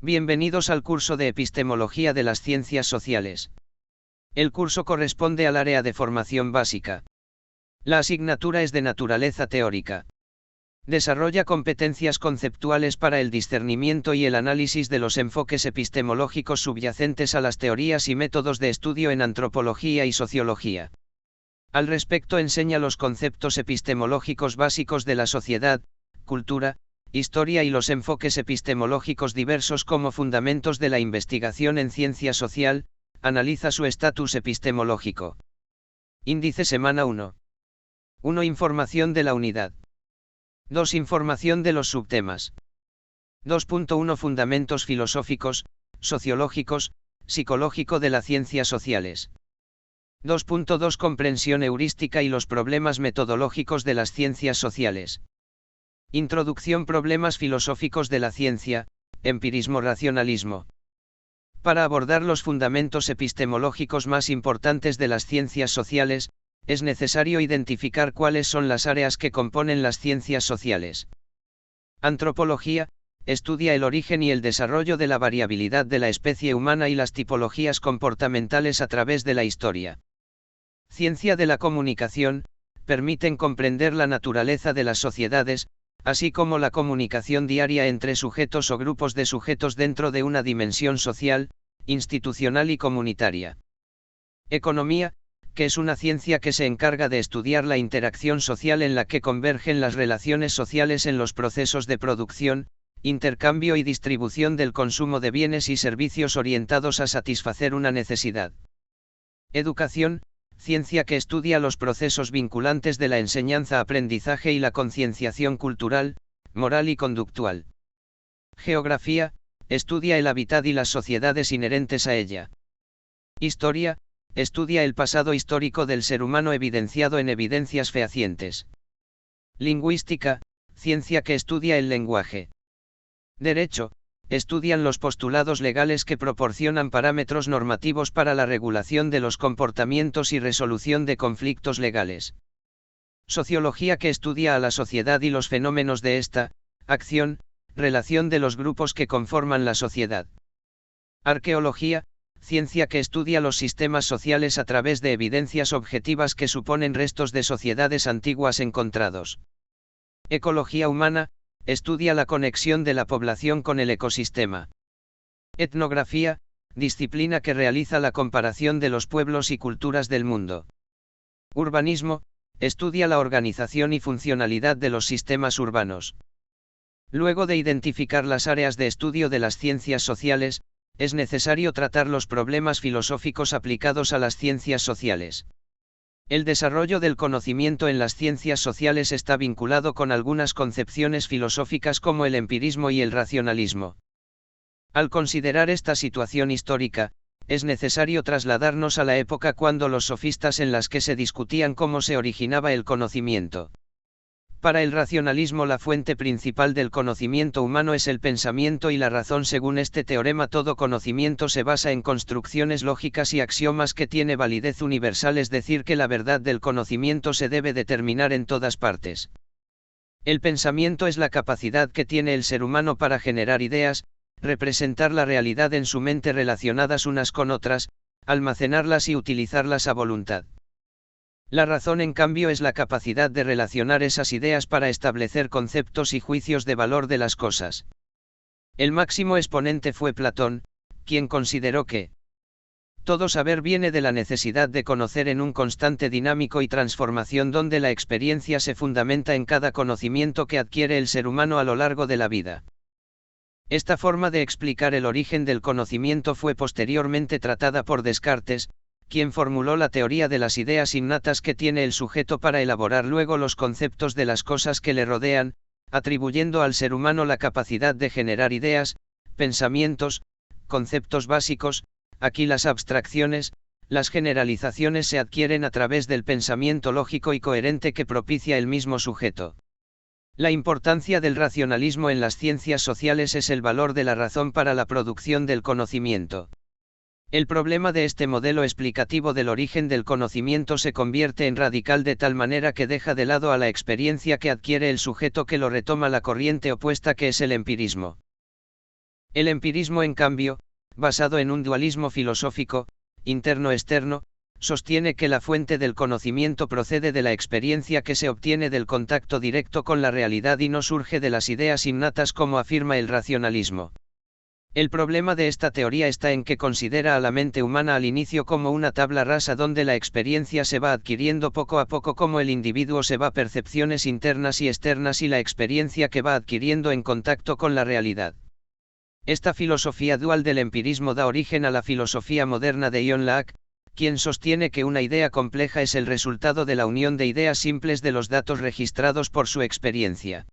Bienvenidos al curso de Epistemología de las Ciencias Sociales. El curso corresponde al área de formación básica. La asignatura es de naturaleza teórica. Desarrolla competencias conceptuales para el discernimiento y el análisis de los enfoques epistemológicos subyacentes a las teorías y métodos de estudio en antropología y sociología. Al respecto enseña los conceptos epistemológicos básicos de la sociedad, cultura, historia y los enfoques epistemológicos diversos como fundamentos de la investigación en ciencia social, analiza su estatus epistemológico. Índice semana 1. 1. Información de la unidad. 2. Información de los subtemas. 2.1 Fundamentos filosóficos, sociológicos, psicológico de las ciencias sociales. 2.2 Comprensión heurística y los problemas metodológicos de las ciencias sociales. Introducción Problemas filosóficos de la ciencia, empirismo-racionalismo. Para abordar los fundamentos epistemológicos más importantes de las ciencias sociales, es necesario identificar cuáles son las áreas que componen las ciencias sociales. Antropología, estudia el origen y el desarrollo de la variabilidad de la especie humana y las tipologías comportamentales a través de la historia. Ciencia de la comunicación, permiten comprender la naturaleza de las sociedades, así como la comunicación diaria entre sujetos o grupos de sujetos dentro de una dimensión social, institucional y comunitaria. Economía, que es una ciencia que se encarga de estudiar la interacción social en la que convergen las relaciones sociales en los procesos de producción, intercambio y distribución del consumo de bienes y servicios orientados a satisfacer una necesidad. Educación, ciencia que estudia los procesos vinculantes de la enseñanza-aprendizaje y la concienciación cultural, moral y conductual. Geografía, estudia el hábitat y las sociedades inherentes a ella. Historia, estudia el pasado histórico del ser humano evidenciado en evidencias fehacientes. Lingüística, ciencia que estudia el lenguaje. Derecho, estudian los postulados legales que proporcionan parámetros normativos para la regulación de los comportamientos y resolución de conflictos legales. Sociología que estudia a la sociedad y los fenómenos de esta, acción, relación de los grupos que conforman la sociedad. Arqueología, ciencia que estudia los sistemas sociales a través de evidencias objetivas que suponen restos de sociedades antiguas encontrados. Ecología humana, estudia la conexión de la población con el ecosistema. Etnografía, disciplina que realiza la comparación de los pueblos y culturas del mundo. Urbanismo, estudia la organización y funcionalidad de los sistemas urbanos. Luego de identificar las áreas de estudio de las ciencias sociales, es necesario tratar los problemas filosóficos aplicados a las ciencias sociales. El desarrollo del conocimiento en las ciencias sociales está vinculado con algunas concepciones filosóficas como el empirismo y el racionalismo. Al considerar esta situación histórica, es necesario trasladarnos a la época cuando los sofistas en las que se discutían cómo se originaba el conocimiento. Para el racionalismo la fuente principal del conocimiento humano es el pensamiento y la razón. Según este teorema, todo conocimiento se basa en construcciones lógicas y axiomas que tiene validez universal, es decir, que la verdad del conocimiento se debe determinar en todas partes. El pensamiento es la capacidad que tiene el ser humano para generar ideas, representar la realidad en su mente relacionadas unas con otras, almacenarlas y utilizarlas a voluntad. La razón, en cambio, es la capacidad de relacionar esas ideas para establecer conceptos y juicios de valor de las cosas. El máximo exponente fue Platón, quien consideró que todo saber viene de la necesidad de conocer en un constante dinámico y transformación donde la experiencia se fundamenta en cada conocimiento que adquiere el ser humano a lo largo de la vida. Esta forma de explicar el origen del conocimiento fue posteriormente tratada por Descartes, quien formuló la teoría de las ideas innatas que tiene el sujeto para elaborar luego los conceptos de las cosas que le rodean, atribuyendo al ser humano la capacidad de generar ideas, pensamientos, conceptos básicos. Aquí las abstracciones, las generalizaciones se adquieren a través del pensamiento lógico y coherente que propicia el mismo sujeto. La importancia del racionalismo en las ciencias sociales es el valor de la razón para la producción del conocimiento. El problema de este modelo explicativo del origen del conocimiento se convierte en radical de tal manera que deja de lado a la experiencia que adquiere el sujeto, que lo retoma la corriente opuesta que es el empirismo. El empirismo, en cambio, basado en un dualismo filosófico, interno-externo, sostiene que la fuente del conocimiento procede de la experiencia que se obtiene del contacto directo con la realidad y no surge de las ideas innatas como afirma el racionalismo. El problema de esta teoría está en que considera a la mente humana al inicio como una tabla rasa donde la experiencia se va adquiriendo poco a poco como el individuo se va percepciones internas y externas y la experiencia que va adquiriendo en contacto con la realidad. Esta filosofía dual del empirismo da origen a la filosofía moderna de John Locke, quien sostiene que una idea compleja es el resultado de la unión de ideas simples de los datos registrados por su experiencia.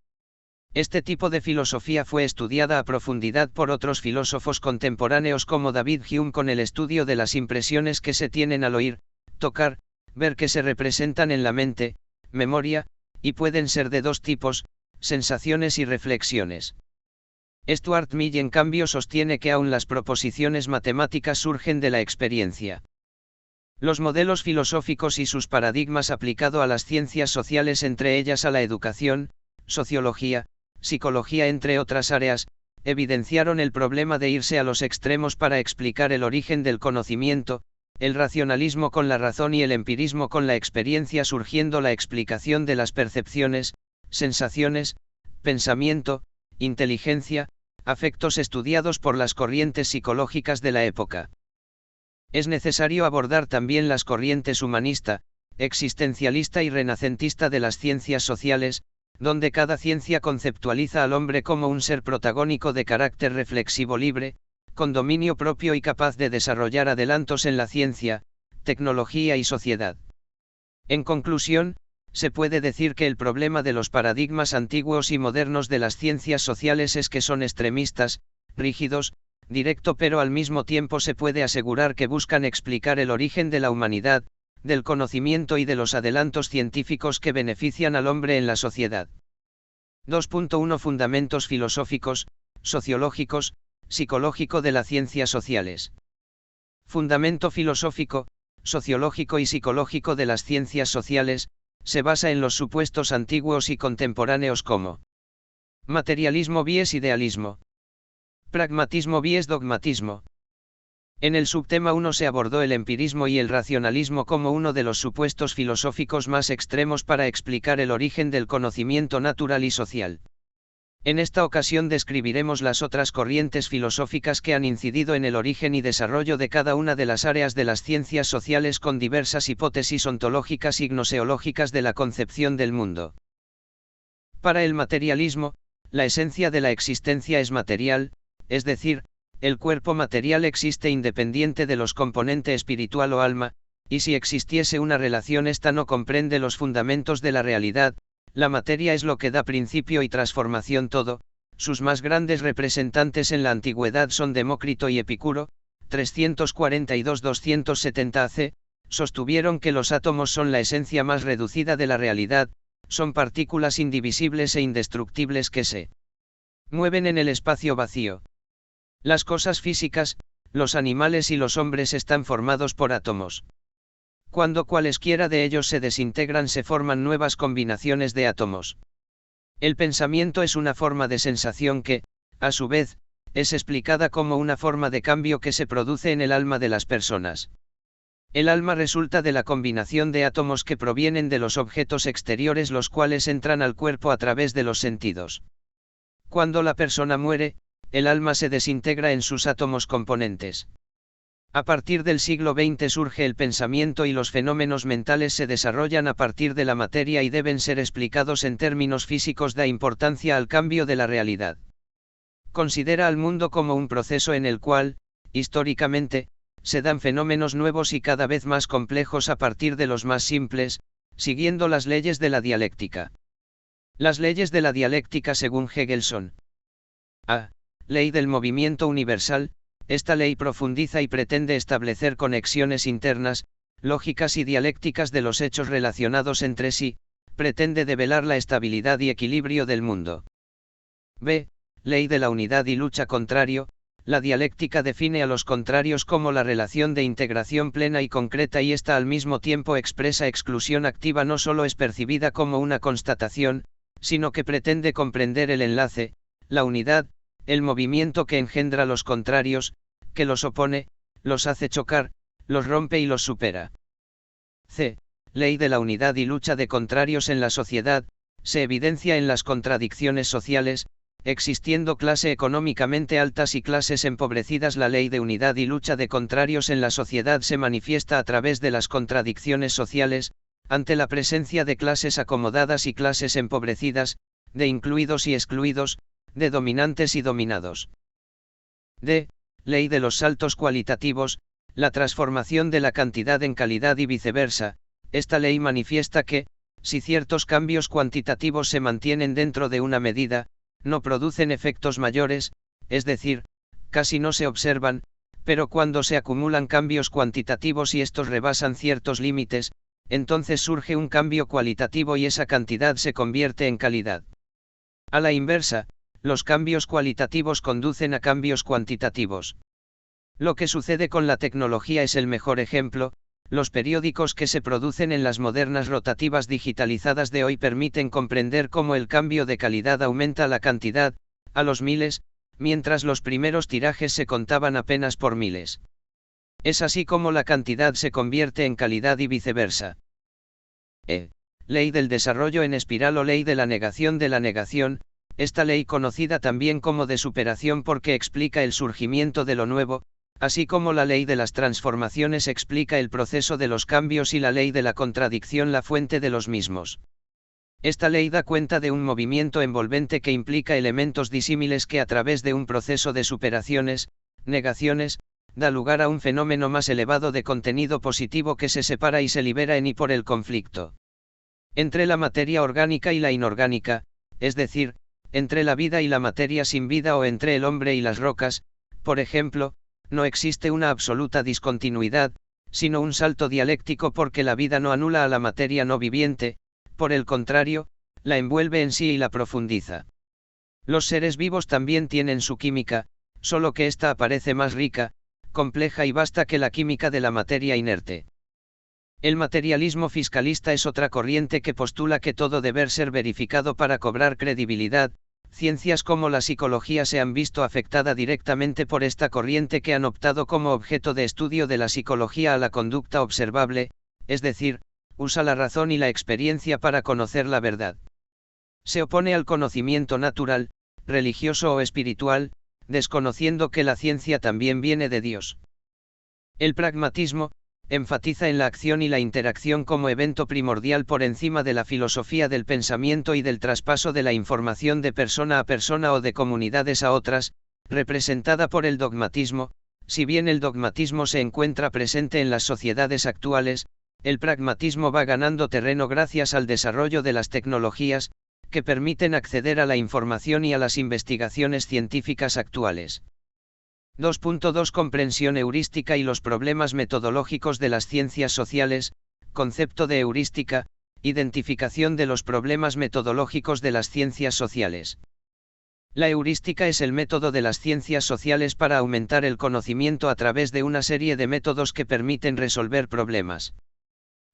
Este tipo de filosofía fue estudiada a profundidad por otros filósofos contemporáneos como David Hume con el estudio de las impresiones que se tienen al oír, tocar, ver que se representan en la mente, memoria, y pueden ser de dos tipos, sensaciones y reflexiones. Stuart Mill en cambio sostiene que aún las proposiciones matemáticas surgen de la experiencia. Los modelos filosóficos y sus paradigmas aplicado a las ciencias sociales, entre ellas a la educación, sociología, psicología entre otras áreas, evidenciaron el problema de irse a los extremos para explicar el origen del conocimiento, el racionalismo con la razón y el empirismo con la experiencia, surgiendo la explicación de las percepciones, sensaciones, pensamiento, inteligencia, afectos estudiados por las corrientes psicológicas de la época. Es necesario abordar también las corrientes humanista, existencialista y renacentista de las ciencias sociales, donde cada ciencia conceptualiza al hombre como un ser protagónico de carácter reflexivo libre, con dominio propio y capaz de desarrollar adelantos en la ciencia, tecnología y sociedad. En conclusión, se puede decir que el problema de los paradigmas antiguos y modernos de las ciencias sociales es que son extremistas, rígidos, directo, pero al mismo tiempo se puede asegurar que buscan explicar el origen de la humanidad, del conocimiento y de los adelantos científicos que benefician al hombre en la sociedad. 2.1 Fundamentos filosóficos, sociológicos, psicológico de las ciencias sociales. Fundamento filosófico, sociológico y psicológico de las ciencias sociales, se basa en los supuestos antiguos y contemporáneos como materialismo vs idealismo, pragmatismo vs dogmatismo. En el subtema 1 se abordó el empirismo y el racionalismo como uno de los supuestos filosóficos más extremos para explicar el origen del conocimiento natural y social. En esta ocasión describiremos las otras corrientes filosóficas que han incidido en el origen y desarrollo de cada una de las áreas de las ciencias sociales con diversas hipótesis ontológicas y gnoseológicas de la concepción del mundo. Para el materialismo, la esencia de la existencia es material, es decir, el cuerpo material existe independiente de los componentes espiritual o alma, y si existiese una relación esta no comprende los fundamentos de la realidad, la materia es lo que da principio y transformación todo. Sus más grandes representantes en la antigüedad son Demócrito y Epicuro, 342-270 AC, sostuvieron que los átomos son la esencia más reducida de la realidad, son partículas indivisibles e indestructibles que se mueven en el espacio vacío. Las cosas físicas, los animales y los hombres están formados por átomos. Cuando cualesquiera de ellos se desintegran se forman nuevas combinaciones de átomos. El pensamiento es una forma de sensación que, a su vez, es explicada como una forma de cambio que se produce en el alma de las personas. El alma resulta de la combinación de átomos que provienen de los objetos exteriores, los cuales entran al cuerpo a través de los sentidos. Cuando la persona muere, el alma se desintegra en sus átomos componentes. A partir del siglo XX surge el pensamiento y los fenómenos mentales se desarrollan a partir de la materia y deben ser explicados en términos físicos. Da importancia al cambio de la realidad. Considera al mundo como un proceso en el cual, históricamente, se dan fenómenos nuevos y cada vez más complejos a partir de los más simples, siguiendo las leyes de la dialéctica. Las leyes de la dialéctica según Hegel son: a. Ley del movimiento universal. Esta ley profundiza y pretende establecer conexiones internas, lógicas y dialécticas de los hechos relacionados entre sí, pretende develar la estabilidad y equilibrio del mundo. B. Ley de la unidad y lucha contrario. La dialéctica define a los contrarios como la relación de integración plena y concreta y esta al mismo tiempo expresa exclusión activa. No solo es percibida como una constatación, sino que pretende comprender el enlace, la unidad, el movimiento que engendra los contrarios, que los opone, los hace chocar, los rompe y los supera. C. Ley de la unidad y lucha de contrarios en la sociedad, se evidencia en las contradicciones sociales, existiendo clase económicamente altas y clases empobrecidas. La ley de unidad y lucha de contrarios en la sociedad se manifiesta a través de las contradicciones sociales, ante la presencia de clases acomodadas y clases empobrecidas, de incluidos y excluidos, de dominantes y dominados. D. Ley de los saltos cualitativos, la transformación de la cantidad en calidad y viceversa. Esta ley manifiesta que, si ciertos cambios cuantitativos se mantienen dentro de una medida, no producen efectos mayores, es decir, casi no se observan, pero cuando se acumulan cambios cuantitativos y estos rebasan ciertos límites, entonces surge un cambio cualitativo y esa cantidad se convierte en calidad. A la inversa, los cambios cualitativos conducen a cambios cuantitativos. Lo que sucede con la tecnología es el mejor ejemplo. Los periódicos que se producen en las modernas rotativas digitalizadas de hoy permiten comprender cómo el cambio de calidad aumenta la cantidad, a los miles, mientras los primeros tirajes se contaban apenas por miles. Es así como la cantidad se convierte en calidad y viceversa. Ley del desarrollo en espiral o ley de la negación de la negación. Esta ley conocida también como de superación porque explica el surgimiento de lo nuevo, así como la ley de las transformaciones explica el proceso de los cambios y la ley de la contradicción la fuente de los mismos. Esta ley da cuenta de un movimiento envolvente que implica elementos disímiles que a través de un proceso de superaciones, negaciones, da lugar a un fenómeno más elevado de contenido positivo que se separa y se libera en y por el conflicto. Entre la materia orgánica y la inorgánica, es decir, entre la vida y la materia sin vida o entre el hombre y las rocas, por ejemplo, no existe una absoluta discontinuidad, sino un salto dialéctico porque la vida no anula a la materia no viviente, por el contrario, la envuelve en sí y la profundiza. Los seres vivos también tienen su química, solo que ésta aparece más rica, compleja y vasta que la química de la materia inerte. El materialismo fiscalista es otra corriente que postula que todo deber ser verificado para cobrar credibilidad. Ciencias como la psicología se han visto afectada directamente por esta corriente que han optado como objeto de estudio de la psicología a la conducta observable, es decir, usa la razón y la experiencia para conocer la verdad. Se opone al conocimiento natural, religioso o espiritual, desconociendo que la ciencia también viene de Dios. El pragmatismo enfatiza en la acción y la interacción como evento primordial por encima de la filosofía del pensamiento y del traspaso de la información de persona a persona o de comunidades a otras, representada por el dogmatismo. Si bien el dogmatismo se encuentra presente en las sociedades actuales, el pragmatismo va ganando terreno gracias al desarrollo de las tecnologías, que permiten acceder a la información y a las investigaciones científicas actuales. 2.2 Comprensión heurística y los problemas metodológicos de las ciencias sociales. Concepto de heurística, identificación de los problemas metodológicos de las ciencias sociales. La heurística es el método de las ciencias sociales para aumentar el conocimiento a través de una serie de métodos que permiten resolver problemas.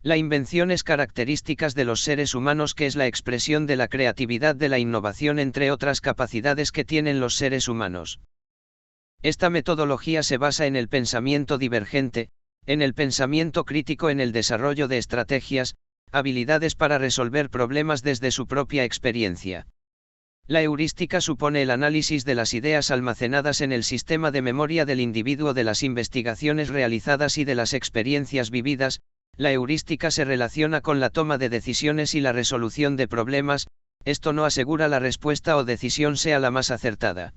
La invención es características de los seres humanos que es la expresión de la creatividad de la innovación entre otras capacidades que tienen los seres humanos. Esta metodología se basa en el pensamiento divergente, en el pensamiento crítico, en el desarrollo de estrategias, habilidades para resolver problemas desde su propia experiencia. La heurística supone el análisis de las ideas almacenadas en el sistema de memoria del individuo, de las investigaciones realizadas y de las experiencias vividas. La heurística se relaciona con la toma de decisiones y la resolución de problemas. Esto no asegura la respuesta o decisión sea la más acertada.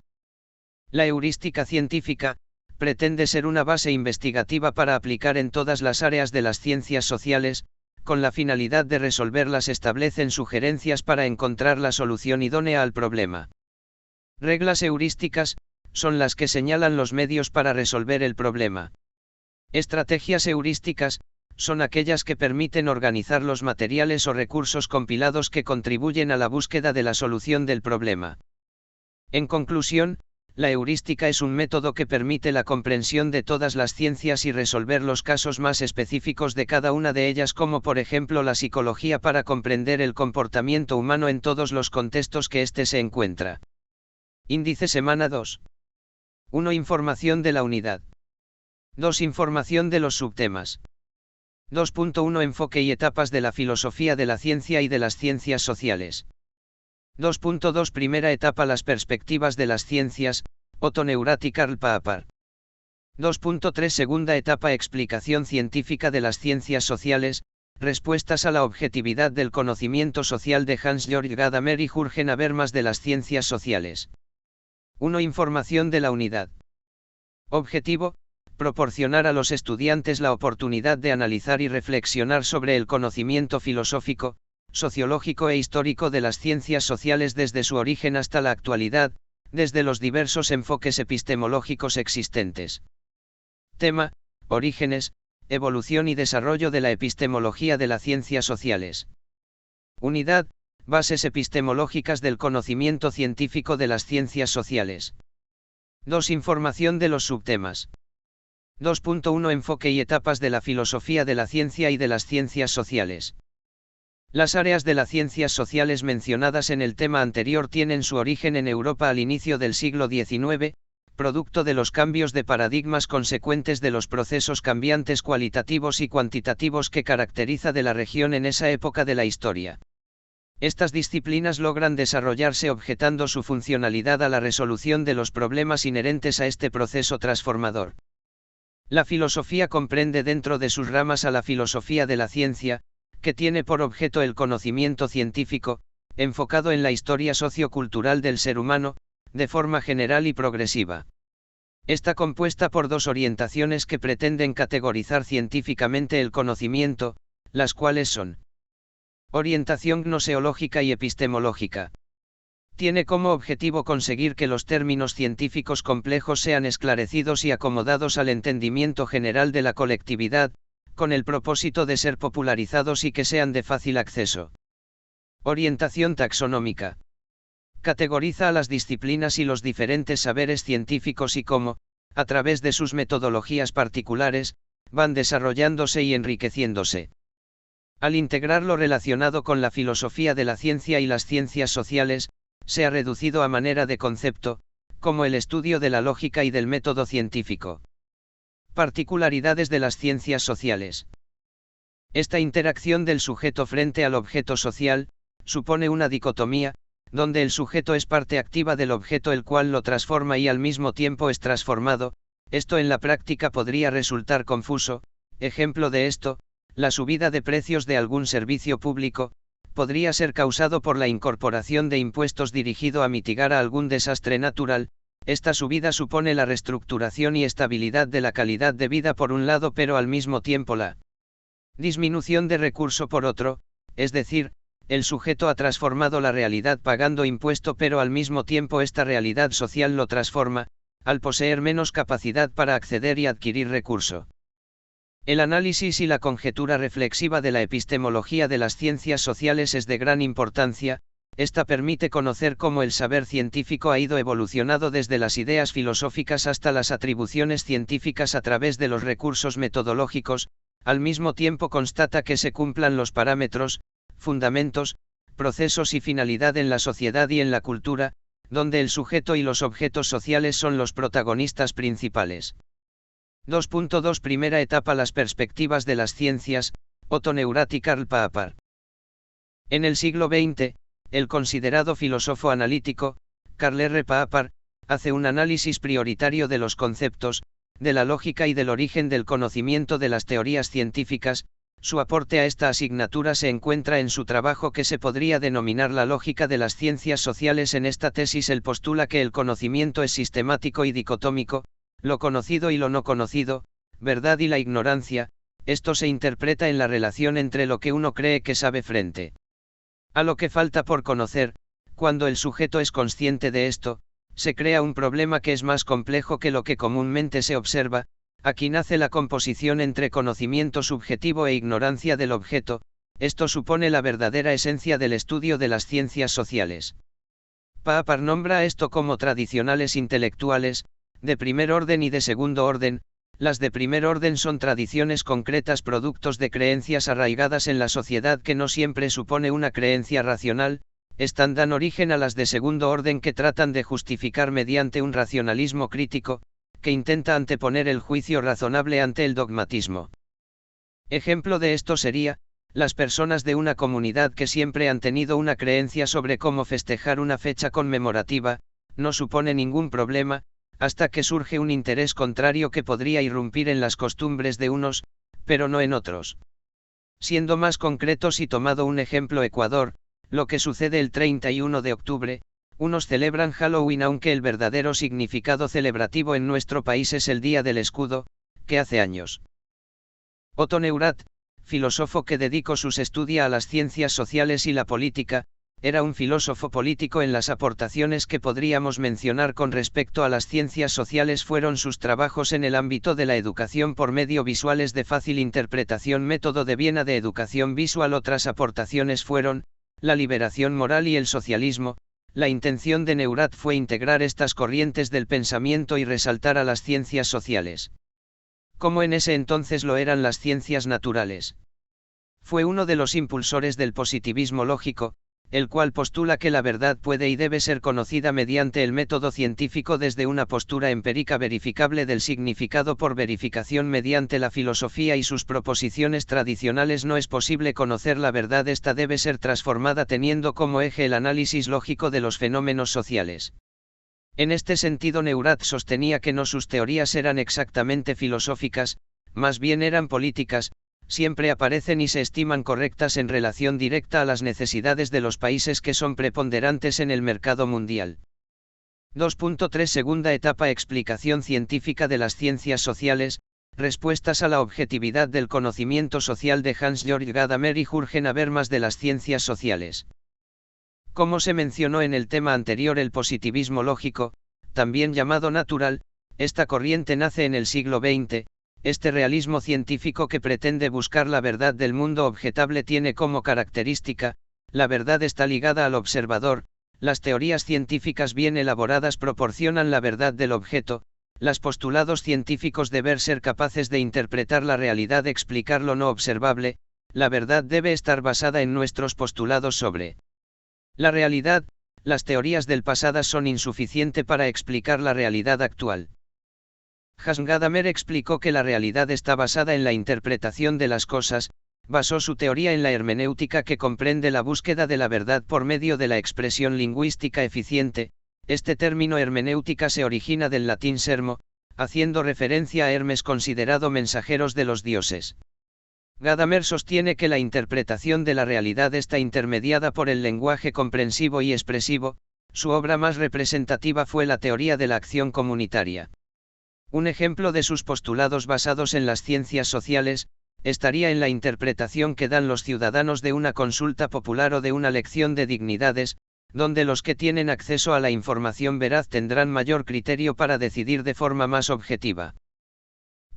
La heurística científica pretende ser una base investigativa para aplicar en todas las áreas de las ciencias sociales, con la finalidad de resolverlas. Establecen sugerencias para encontrar la solución idónea al problema. Reglas heurísticas son las que señalan los medios para resolver el problema. Estrategias heurísticas son aquellas que permiten organizar los materiales o recursos compilados que contribuyen a la búsqueda de la solución del problema. En conclusión, la heurística es un método que permite la comprensión de todas las ciencias y resolver los casos más específicos de cada una de ellas, como por ejemplo la psicología, para comprender el comportamiento humano en todos los contextos que éste se encuentra. Índice semana 2. 1. Información de la unidad. 2. Información de los subtemas. 2.1 Enfoque y etapas de la filosofía de la ciencia y de las ciencias sociales. 2.2 Primera etapa Las perspectivas de las ciencias, Otto Neurath y Karl Popper. 2.3 Segunda etapa Explicación científica de las ciencias sociales, respuestas a la objetividad del conocimiento social de Hans-Georg Gadamer y Jürgen Habermas de las ciencias sociales. 1. Información de la unidad. Objetivo: proporcionar a los estudiantes la oportunidad de analizar y reflexionar sobre el conocimiento filosófico, sociológico e histórico de las ciencias sociales desde su origen hasta la actualidad, desde los diversos enfoques epistemológicos existentes. Tema: orígenes, evolución y desarrollo de la epistemología de las ciencias sociales. Unidad: bases epistemológicas del conocimiento científico de las ciencias sociales. 2. Información de los subtemas. 2.1 Enfoque y etapas de la filosofía de la ciencia y de las ciencias sociales. Las áreas de las ciencias sociales mencionadas en el tema anterior tienen su origen en Europa al inicio del siglo XIX, producto de los cambios de paradigmas consecuentes de los procesos cambiantes cualitativos y cuantitativos que caracteriza de la región en esa época de la historia. Estas disciplinas logran desarrollarse objetando su funcionalidad a la resolución de los problemas inherentes a este proceso transformador. La filosofía comprende dentro de sus ramas a la filosofía de la ciencia, que tiene por objeto el conocimiento científico, enfocado en la historia sociocultural del ser humano, de forma general y progresiva. Está compuesta por dos orientaciones que pretenden categorizar científicamente el conocimiento, las cuales son: orientación gnoseológica y epistemológica. Tiene como objetivo conseguir que los términos científicos complejos sean esclarecidos y acomodados al entendimiento general de la colectividad, con el propósito de ser popularizados y que sean de fácil acceso. Orientación taxonómica. Categoriza a las disciplinas y los diferentes saberes científicos y cómo, a través de sus metodologías particulares, van desarrollándose y enriqueciéndose. Al integrar lo relacionado con la filosofía de la ciencia y las ciencias sociales, se ha reducido a manera de concepto, como el estudio de la lógica y del método científico. Particularidades de las ciencias sociales. Esta interacción del sujeto frente al objeto social, supone una dicotomía, donde el sujeto es parte activa del objeto el cual lo transforma y al mismo tiempo es transformado. Esto en la práctica podría resultar confuso. Ejemplo de esto: la subida de precios de algún servicio público, podría ser causado por la incorporación de impuestos dirigido a mitigar a algún desastre natural. Esta subida supone la reestructuración y estabilidad de la calidad de vida por un lado, pero al mismo tiempo la disminución de recurso por otro, es decir, el sujeto ha transformado la realidad pagando impuesto, pero al mismo tiempo esta realidad social lo transforma, al poseer menos capacidad para acceder y adquirir recurso. El análisis y la conjetura reflexiva de la epistemología de las ciencias sociales es de gran importancia. Esta permite conocer cómo el saber científico ha ido evolucionando desde las ideas filosóficas hasta las atribuciones científicas a través de los recursos metodológicos. Al mismo tiempo constata que se cumplan los parámetros, fundamentos, procesos y finalidad en la sociedad y en la cultura, donde el sujeto y los objetos sociales son los protagonistas principales. 2.2 Primera etapa Las perspectivas de las ciencias, Otto Neurath y Karl Popper. En el siglo XX, el considerado filósofo analítico, Karl R. Popper, hace un análisis prioritario de los conceptos, de la lógica y del origen del conocimiento de las teorías científicas. Su aporte a esta asignatura se encuentra en su trabajo que se podría denominar La lógica de las ciencias sociales. En esta tesis él postula que el conocimiento es sistemático y dicotómico, lo conocido y lo no conocido, verdad y la ignorancia. Esto se interpreta en la relación entre lo que uno cree que sabe frente a lo que falta por conocer. Cuando el sujeto es consciente de esto, se crea un problema que es más complejo que lo que comúnmente se observa. Aquí nace la composición entre conocimiento subjetivo e ignorancia del objeto. Esto supone la verdadera esencia del estudio de las ciencias sociales. Popper nombra esto como tradicionales intelectuales, de primer orden y de segundo orden. Las de primer orden son tradiciones concretas productos de creencias arraigadas en la sociedad que no siempre supone una creencia racional. Estas dan origen a las de segundo orden que tratan de justificar mediante un racionalismo crítico, que intenta anteponer el juicio razonable ante el dogmatismo. Ejemplo de esto sería, las personas de una comunidad que siempre han tenido una creencia sobre cómo festejar una fecha conmemorativa, no supone ningún problema, hasta que surge un interés contrario que podría irrumpir en las costumbres de unos, pero no en otros. Siendo más concretos y tomado un ejemplo Ecuador, lo que sucede el 31 de octubre, unos celebran Halloween aunque el verdadero significado celebrativo en nuestro país es el Día del Escudo, que hace años. Otto Neurath, filósofo que dedicó sus estudios a las ciencias sociales y la política, era un filósofo político. En las aportaciones que podríamos mencionar con respecto a las ciencias sociales fueron sus trabajos en el ámbito de la educación por medio visuales de fácil interpretación, método de Viena de educación visual. Otras aportaciones fueron, la liberación moral y el socialismo. La intención de Neurath fue integrar estas corrientes del pensamiento y resaltar a las ciencias sociales, como en ese entonces lo eran las ciencias naturales. Fue uno de los impulsores del positivismo lógico, el cual postula que la verdad puede y debe ser conocida mediante el método científico desde una postura empírica verificable del significado por verificación. Mediante la filosofía y sus proposiciones tradicionales no es posible conocer la verdad, esta debe ser transformada teniendo como eje el análisis lógico de los fenómenos sociales. En este sentido Neurath sostenía que no sus teorías eran exactamente filosóficas, más bien eran políticas, siempre aparecen y se estiman correctas en relación directa a las necesidades de los países que son preponderantes en el mercado mundial. 2.3 Segunda etapa: explicación científica de las ciencias sociales, respuestas a la objetividad del conocimiento social de Hans-Georg Gadamer y Jürgen Habermas de las ciencias sociales. Como se mencionó en el tema anterior, el positivismo lógico, también llamado natural, esta corriente nace en el siglo XX. Este realismo científico que pretende buscar la verdad del mundo objetable tiene como característica, la verdad está ligada al observador. Las teorías científicas bien elaboradas proporcionan la verdad del objeto. Los postulados científicos deben ser capaces de interpretar la realidad, explicar lo no observable. La verdad debe estar basada en nuestros postulados sobre la realidad. Las teorías del pasado son insuficientes para explicar la realidad actual. Hans Gadamer explicó que la realidad está basada en la interpretación de las cosas. Basó su teoría en la hermenéutica, que comprende la búsqueda de la verdad por medio de la expresión lingüística eficiente. Este término hermenéutica se origina del latín sermo, haciendo referencia a Hermes, considerado mensajeros de los dioses. Gadamer sostiene que la interpretación de la realidad está intermediada por el lenguaje comprensivo y expresivo. Su obra más representativa fue la teoría de la acción comunitaria. Un ejemplo de sus postulados basados en las ciencias sociales, estaría en la interpretación que dan los ciudadanos de una consulta popular o de una lección de dignidades, donde los que tienen acceso a la información veraz tendrán mayor criterio para decidir de forma más objetiva.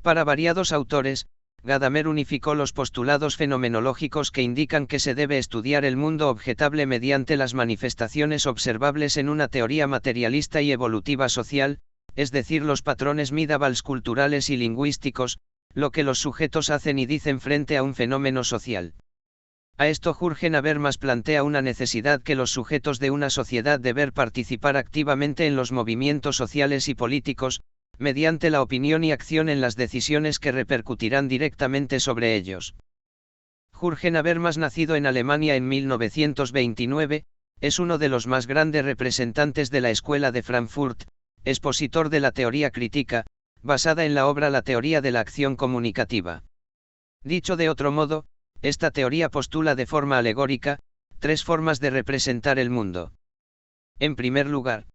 Para variados autores, Gadamer unificó los postulados fenomenológicos que indican que se debe estudiar el mundo objetable mediante las manifestaciones observables en una teoría materialista y evolutiva social, es decir, los patrones midavals culturales y lingüísticos, lo que los sujetos hacen y dicen frente a un fenómeno social. A esto Jürgen Habermas plantea una necesidad que los sujetos de una sociedad deben participar activamente en los movimientos sociales y políticos, mediante la opinión y acción en las decisiones que repercutirán directamente sobre ellos. Jürgen Habermas, nacido en Alemania en 1929, es uno de los más grandes representantes de la Escuela de Frankfurt, expositor de la teoría crítica, basada en la obra La teoría de la acción comunicativa. Dicho de otro modo, esta teoría postula de forma alegórica, tres formas de representar el mundo. En primer lugar,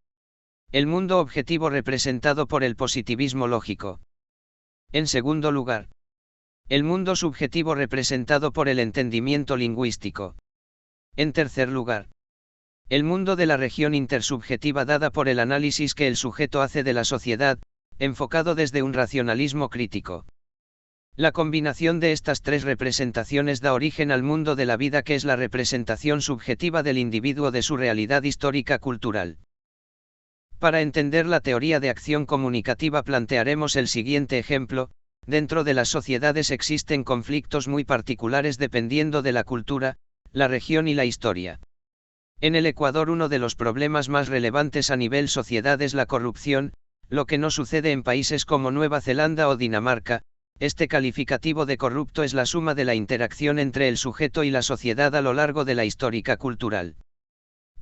el mundo objetivo representado por el positivismo lógico. En segundo lugar, el mundo subjetivo representado por el entendimiento lingüístico. En tercer lugar, el mundo de la región intersubjetiva dada por el análisis que el sujeto hace de la sociedad, enfocado desde un racionalismo crítico. La combinación de estas tres representaciones da origen al mundo de la vida, que es la representación subjetiva del individuo de su realidad histórica cultural. Para entender la teoría de acción comunicativa plantearemos el siguiente ejemplo: dentro de las sociedades existen conflictos muy particulares dependiendo de la cultura, la región y la historia. En el Ecuador uno de los problemas más relevantes a nivel sociedad es la corrupción, lo que no sucede en países como Nueva Zelanda o Dinamarca. Este calificativo de corrupto es la suma de la interacción entre el sujeto y la sociedad a lo largo de la histórica cultural.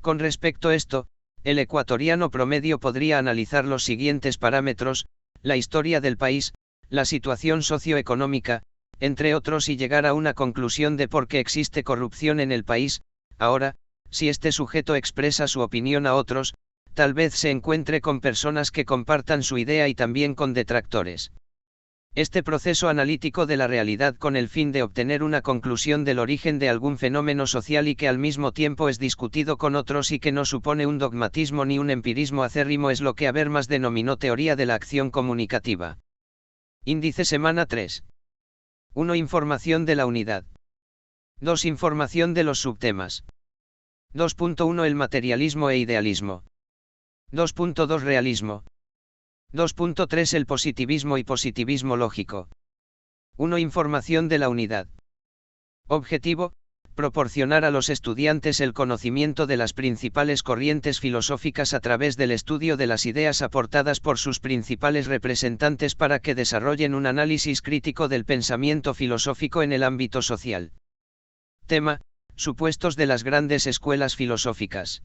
Con respecto a esto, el ecuatoriano promedio podría analizar los siguientes parámetros: la historia del país, la situación socioeconómica, entre otros, y llegar a una conclusión de por qué existe corrupción en el país. Ahora, si este sujeto expresa su opinión a otros, tal vez se encuentre con personas que compartan su idea y también con detractores. Este proceso analítico de la realidad con el fin de obtener una conclusión del origen de algún fenómeno social y que al mismo tiempo es discutido con otros y que no supone un dogmatismo ni un empirismo acérrimo es lo que Habermas denominó teoría de la acción comunicativa. Índice semana 3. 1. Información de la unidad. 2. Información de los subtemas. 2.1 El materialismo e idealismo. 2.2 Realismo. 2.3 El positivismo y positivismo lógico. 1. Información de la unidad. Objetivo: proporcionar a los estudiantes el conocimiento de las principales corrientes filosóficas a través del estudio de las ideas aportadas por sus principales representantes para que desarrollen un análisis crítico del pensamiento filosófico en el ámbito social. Tema: supuestos de las grandes escuelas filosóficas.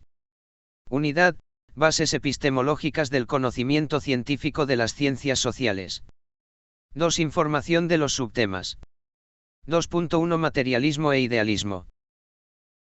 Unidad: bases epistemológicas del conocimiento científico de las ciencias sociales. 2. Información de los subtemas. 2.1 Materialismo e idealismo.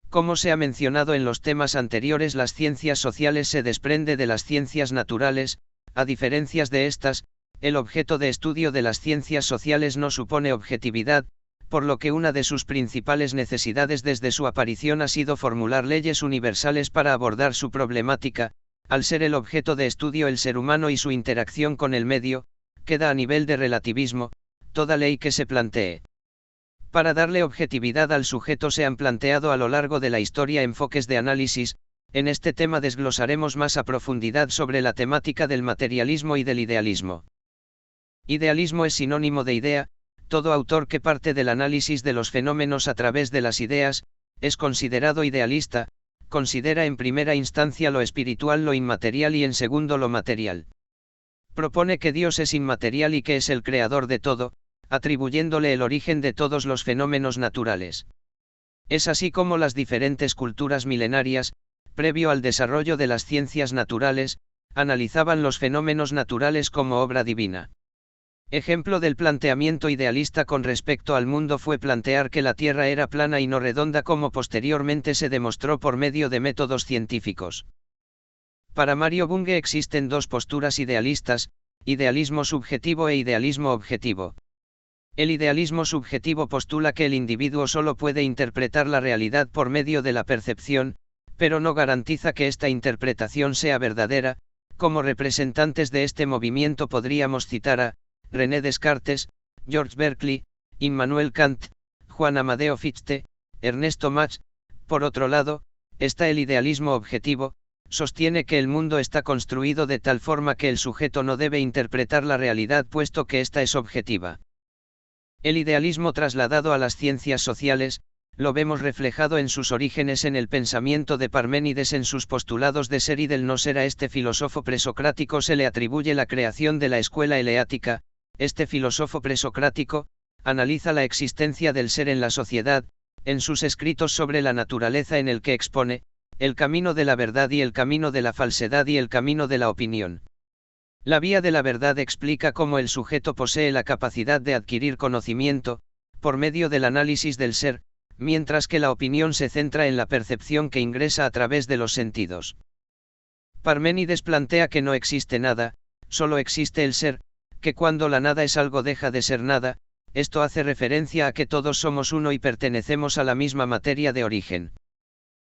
Como se ha mencionado en los temas anteriores, las ciencias sociales se desprende de las ciencias naturales. A diferencia de estas, el objeto de estudio de las ciencias sociales no supone objetividad, por lo que una de sus principales necesidades desde su aparición ha sido formular leyes universales para abordar su problemática. Al ser el objeto de estudio el ser humano y su interacción con el medio, queda a nivel de relativismo toda ley que se plantee. Para darle objetividad al sujeto se han planteado a lo largo de la historia enfoques de análisis. En este tema desglosaremos más a profundidad sobre la temática del materialismo y del idealismo. Idealismo es sinónimo de idea. Todo autor que parte del análisis de los fenómenos a través de las ideas es considerado idealista. Considera en primera instancia lo espiritual, lo inmaterial, y en segundo lo material. Propone que Dios es inmaterial y que es el creador de todo, atribuyéndole el origen de todos los fenómenos naturales. Es así como las diferentes culturas milenarias, previo al desarrollo de las ciencias naturales, analizaban los fenómenos naturales como obra divina. Ejemplo del planteamiento idealista con respecto al mundo fue plantear que la Tierra era plana y no redonda, como posteriormente se demostró por medio de métodos científicos. Para Mario Bunge existen dos posturas idealistas: idealismo subjetivo e idealismo objetivo. El idealismo subjetivo postula que el individuo solo puede interpretar la realidad por medio de la percepción, pero no garantiza que esta interpretación sea verdadera. Como representantes de este movimiento podríamos citar a René Descartes, George Berkeley, Immanuel Kant, Juan Amadeo Fichte, Ernesto Mach. Por otro lado, está el idealismo objetivo. Sostiene que el mundo está construido de tal forma que el sujeto no debe interpretar la realidad puesto que ésta es objetiva. El idealismo trasladado a las ciencias sociales, lo vemos reflejado en sus orígenes en el pensamiento de Parménides en sus postulados de ser y del no ser. A este filósofo presocrático se le atribuye la creación de la escuela eleática. Este filósofo presocrático analiza la existencia del ser en la sociedad, en sus escritos sobre la naturaleza, en el que expone el camino de la verdad y el camino de la falsedad y el camino de la opinión. La vía de la verdad explica cómo el sujeto posee la capacidad de adquirir conocimiento, por medio del análisis del ser, mientras que la opinión se centra en la percepción que ingresa a través de los sentidos. Parménides plantea que no existe nada, solo existe el ser, que cuando la nada es algo deja de ser nada. Esto hace referencia a que todos somos uno y pertenecemos a la misma materia de origen.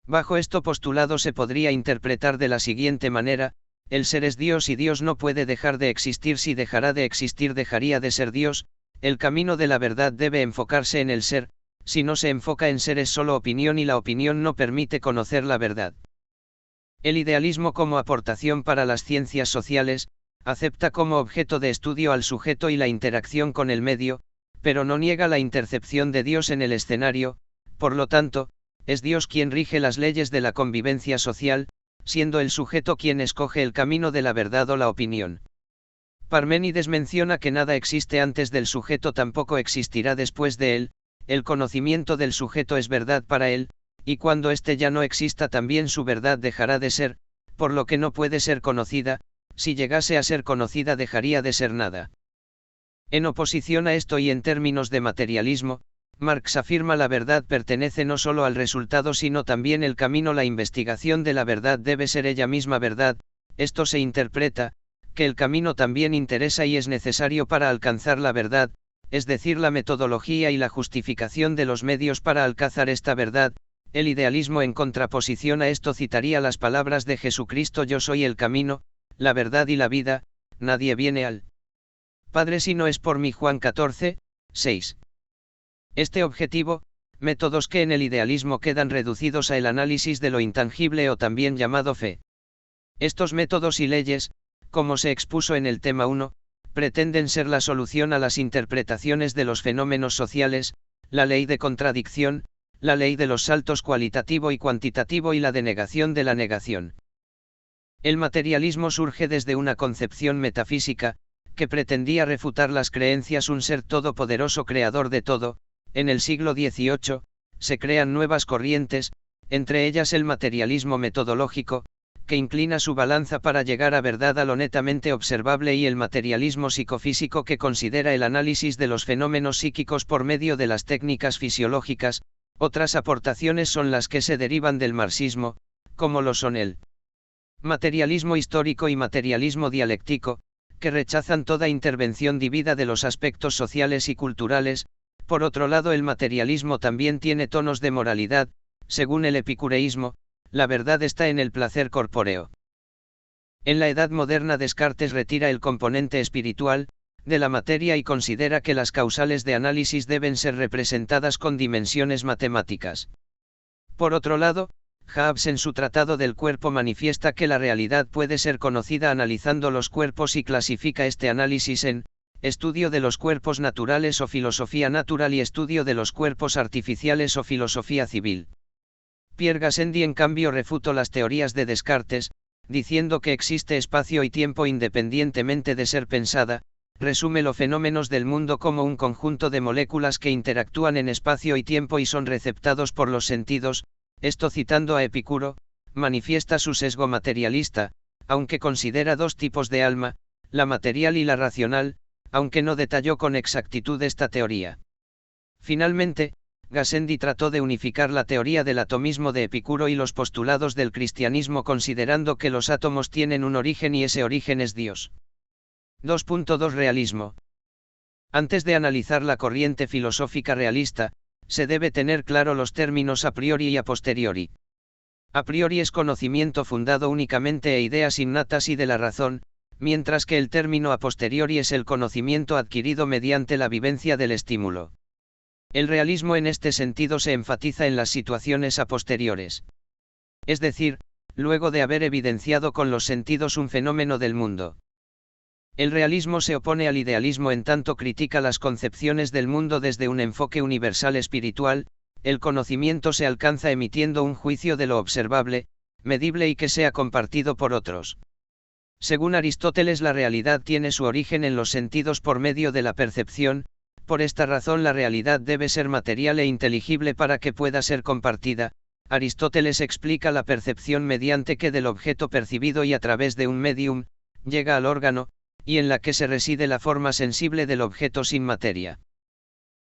Bajo este postulado se podría interpretar de la siguiente manera: el ser es Dios y Dios no puede dejar de existir. Si dejara de existir, dejaría de ser Dios. El camino de la verdad debe enfocarse en el ser. Si no se enfoca en ser, es solo opinión y la opinión no permite conocer la verdad. El idealismo como aportación para las ciencias sociales, acepta como objeto de estudio al sujeto y la interacción con el medio, pero no niega la intercepción de Dios en el escenario. Por lo tanto, es Dios quien rige las leyes de la convivencia social, siendo el sujeto quien escoge el camino de la verdad o la opinión. Parménides menciona que nada existe antes del sujeto, tampoco existirá después de él, el conocimiento del sujeto es verdad para él, y cuando éste ya no exista también su verdad dejará de ser, por lo que no puede ser conocida, si llegase a ser conocida dejaría de ser nada. En oposición a esto y en términos de materialismo, Marx afirma la verdad pertenece no solo al resultado sino también el camino. La investigación de la verdad debe ser ella misma verdad. Esto se interpreta, que el camino también interesa y es necesario para alcanzar la verdad, es decir, la metodología y la justificación de los medios para alcanzar esta verdad. El idealismo en contraposición a esto citaría las palabras de Jesucristo: yo soy el camino, la verdad y la vida, nadie viene al Padre si no es por mí. Juan 14, 6. Este objetivo, métodos que en el idealismo quedan reducidos a el análisis de lo intangible o también llamado fe. Estos métodos y leyes, como se expuso en el tema 1, pretenden ser la solución a las interpretaciones de los fenómenos sociales, la ley de contradicción, la ley de los saltos cualitativo y cuantitativo y la denegación de la negación. El materialismo surge desde una concepción metafísica, que pretendía refutar las creencias un ser todopoderoso creador de todo. En el siglo XVIII, se crean nuevas corrientes, entre ellas el materialismo metodológico, que inclina su balanza para llegar a verdad a lo netamente observable, y el materialismo psicofísico, que considera el análisis de los fenómenos psíquicos por medio de las técnicas fisiológicas. Otras aportaciones son las que se derivan del marxismo, como lo son el materialismo histórico y materialismo dialéctico, que rechazan toda intervención debida de los aspectos sociales y culturales. Por otro lado, el materialismo también tiene tonos de moralidad. Según el epicureísmo, la verdad está en el placer corpóreo. En la Edad Moderna, Descartes retira el componente espiritual de la materia y considera que las causales de análisis deben ser representadas con dimensiones matemáticas. Por otro lado, Hobbes en su Tratado del Cuerpo manifiesta que la realidad puede ser conocida analizando los cuerpos y clasifica este análisis en estudio de los cuerpos naturales o filosofía natural y estudio de los cuerpos artificiales o filosofía civil. Pierre Gassendi en cambio refutó las teorías de Descartes, diciendo que existe espacio y tiempo independientemente de ser pensada. Resume los fenómenos del mundo como un conjunto de moléculas que interactúan en espacio y tiempo y son receptados por los sentidos. Esto, citando a Epicuro, manifiesta su sesgo materialista, aunque considera dos tipos de alma, la material y la racional, aunque no detalló con exactitud esta teoría. Finalmente, Gassendi trató de unificar la teoría del atomismo de Epicuro y los postulados del cristianismo, considerando que los átomos tienen un origen y ese origen es Dios. 2.2 Realismo. Antes de analizar la corriente filosófica realista, se debe tener claro los términos a priori y a posteriori. A priori es conocimiento fundado únicamente en ideas innatas y de la razón, mientras que el término a posteriori es el conocimiento adquirido mediante la vivencia del estímulo. El realismo en este sentido se enfatiza en las situaciones a posteriores. Es decir, luego de haber evidenciado con los sentidos un fenómeno del mundo. El realismo se opone al idealismo en tanto critica las concepciones del mundo desde un enfoque universal espiritual. El conocimiento se alcanza emitiendo un juicio de lo observable, medible y que sea compartido por otros. Según Aristóteles, la realidad tiene su origen en los sentidos por medio de la percepción. Por esta razón la realidad debe ser material e inteligible para que pueda ser compartida. Aristóteles explica la percepción mediante que del objeto percibido y a través de un medium, llega al órgano, y en la que se reside la forma sensible del objeto sin materia.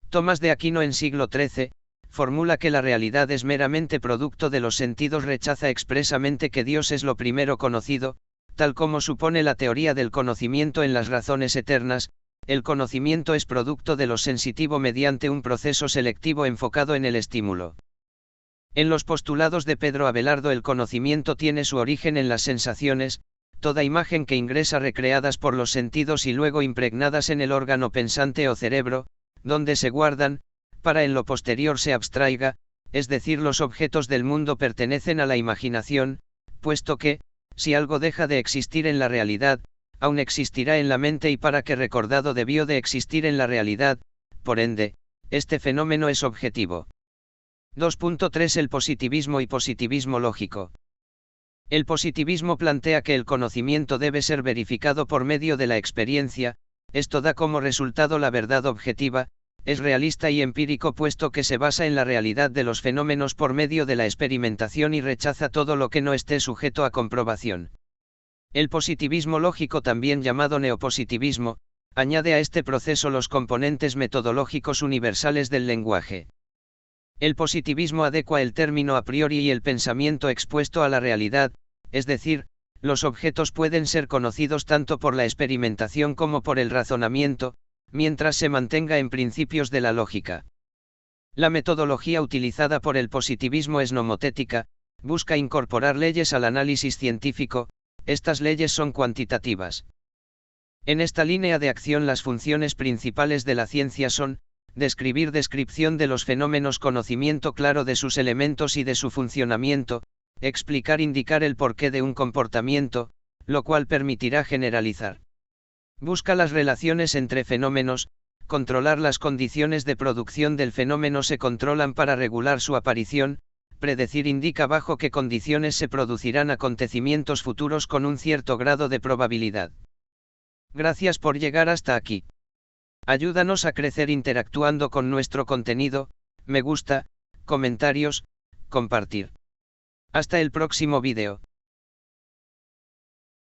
Tomás de Aquino en siglo XIII, formula que la realidad es meramente producto de los sentidos, rechaza expresamente que Dios es lo primero conocido, tal como supone la teoría del conocimiento en las razones eternas. El conocimiento es producto de lo sensitivo mediante un proceso selectivo enfocado en el estímulo. En los postulados de Pedro Abelardo, el conocimiento tiene su origen en las sensaciones, toda imagen que ingresa recreadas por los sentidos y luego impregnadas en el órgano pensante o cerebro, donde se guardan, para en lo posterior se abstraiga, es decir, los objetos del mundo pertenecen a la imaginación, puesto que, si algo deja de existir en la realidad, aún existirá en la mente y para que recordado debió de existir en la realidad, por ende, este fenómeno es objetivo. 2.3 El positivismo y positivismo lógico. El positivismo plantea que el conocimiento debe ser verificado por medio de la experiencia, esto da como resultado la verdad objetiva, es realista y empírico puesto que se basa en la realidad de los fenómenos por medio de la experimentación y rechaza todo lo que no esté sujeto a comprobación. El positivismo lógico, también llamado neopositivismo, añade a este proceso los componentes metodológicos universales del lenguaje. El positivismo adecua el término a priori y el pensamiento expuesto a la realidad, es decir, los objetos pueden ser conocidos tanto por la experimentación como por el razonamiento, mientras se mantenga en principios de la lógica. La metodología utilizada por el positivismo es nomotética, busca incorporar leyes al análisis científico, estas leyes son cuantitativas. En esta línea de acción las funciones principales de la ciencia son, descripción de los fenómenos, conocimiento claro de sus elementos y de su funcionamiento, indicar el porqué de un comportamiento, lo cual permitirá generalizar. Busca las relaciones entre fenómenos, controlar las condiciones de producción del fenómeno se controlan para regular su aparición, indica bajo qué condiciones se producirán acontecimientos futuros con un cierto grado de probabilidad. Gracias por llegar hasta aquí. Ayúdanos a crecer interactuando con nuestro contenido, me gusta, comentarios, compartir. Hasta el próximo vídeo.